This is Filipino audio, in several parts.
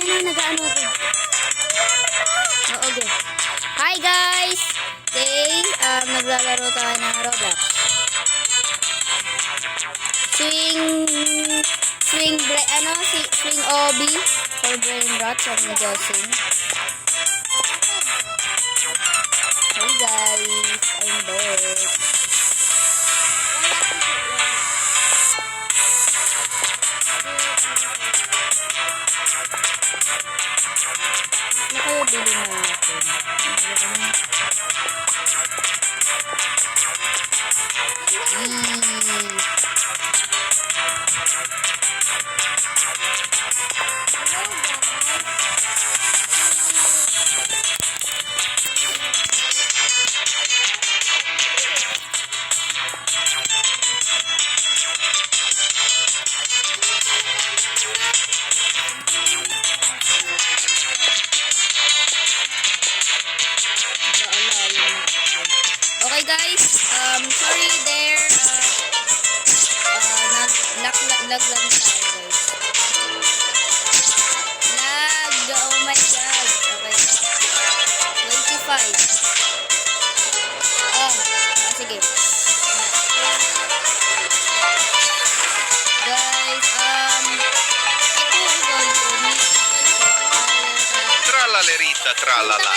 Ayan na, nag-ano ko. Oo, okay. Hi guys! Okay, naglalaro tayo ng Roblox. Swing OB for brain rot sa Josing. Hey guys, I'm back. Na kayo bili na natin. Okay guys, sorry there, lag lang tayo guys. Lag, oh my god. Okay. 25. Sige. Guys, Trallalerita, tralala.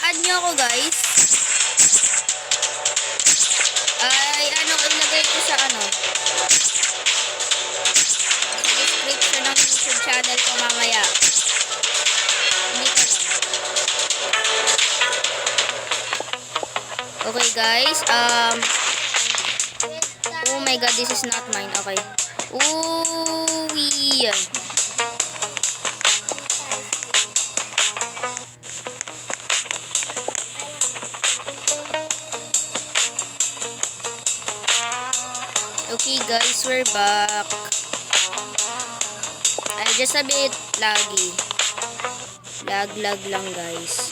Add nyo ako guys. Ay, ilagay ko sa description ng YouTube channel ko mamaya. Hindi ko lang. Okay guys, oh my god, this is not mine. Okay. Ooh, yeah. Okay guys, we're back. Just a bit laggy. Lag lang guys.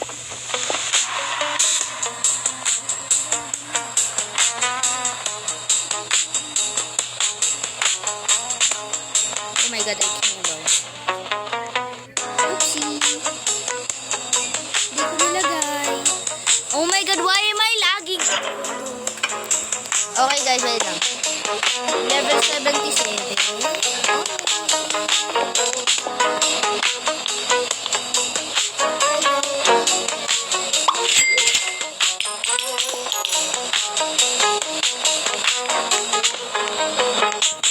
Oh my god, I can't go. Oopsie. Hindi ko nilagay. Oh my god, why am I lagging? Okay guys, wait lang. Level 77.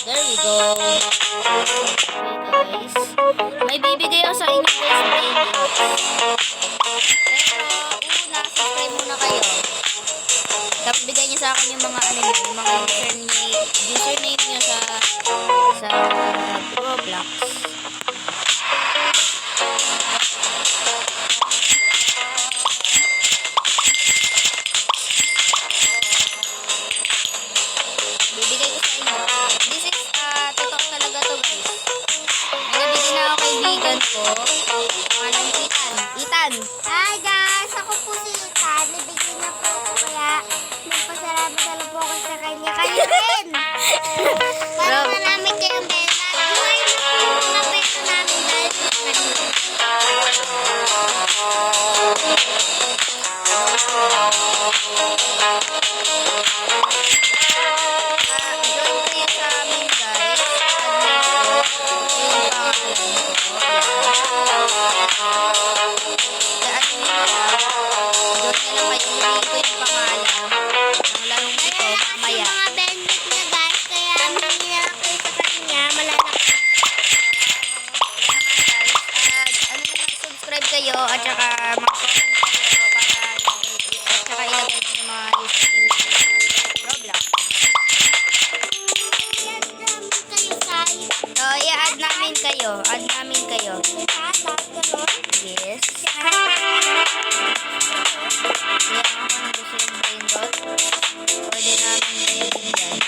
There we go. Okay guys. May bibigay ako sa inyo guys. Pero, subscribe muna kayo. Tapos bigay niyo sa akin yung mga yung mga username niyo sa Roblox. Bibigay ko sa inyo. This is totoo talaga to guys. May nabigay na ako kaibigan ko. Pangalan Ethan. Hi guys, ako po si Ethan. Nabigay na po ako kaya nagpasalamat na po ako sa kanya. Kayo rin! Para namin kayong bela. Buhay na po yung mga pwesto namin dahil sa kanya. Join kayo sa amin guys. Yung pangalan ko. Yung pangalan. Ang larong ito, mamaya. Mga benefit na guys, kaya nangyayari kayo sa kanya, malalakas. Subscribe kayo at saka mag-comment kayo para at saka ilagay nyo yung mga username sa Roblox. I-add namin kayo. Add namin kayo. Yes. Pwede namin i-bigyan.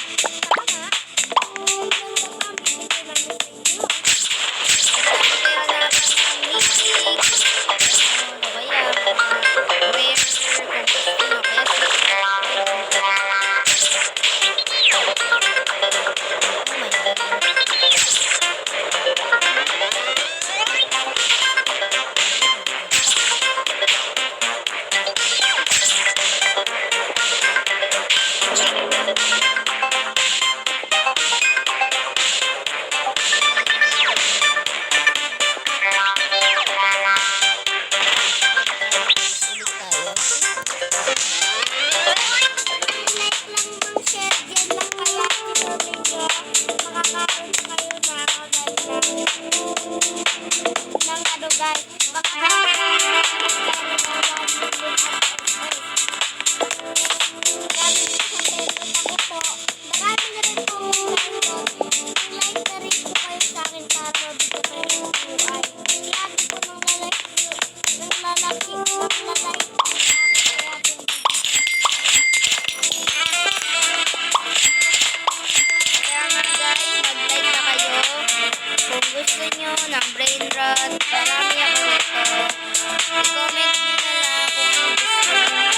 guys. Baka marami na rin po like na rin po kayo sa akin para mabigyan kayo ng buhay. Lagi po nang lalaki Kaya nga guys, mag-like na kayo. Kung gusto nyo ng brain rot, marami ako nito. I-comment nyo na lang kung ano gusto nyo.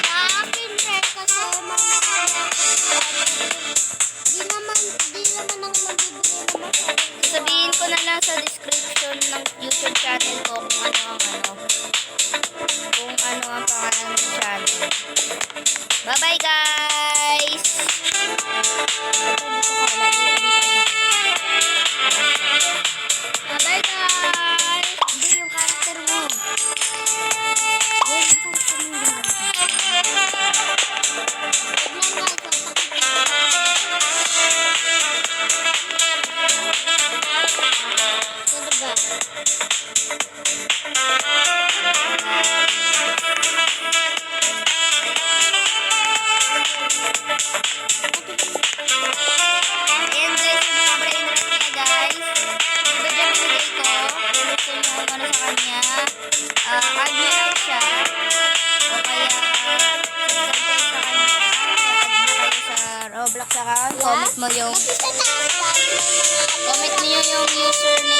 sa akin rin kasi mga di naman ako magbibigay ng masyadong Sasabihin ko na lang sa description ng YouTube channel ko kung ano ang pangalan ng channel. Bye-bye guys! Bye guys! Hindi yung character mo. Yung character mo. Ayan guys, yung mga brain rot niya guys. Diba dyan binigay ko? Kung gusto nyo kung ano sa kanya, add nyo lang siya. O kaya, subscribe kayo sa kanya. Add nyo kayo sa Roblox account. Comment mo yung username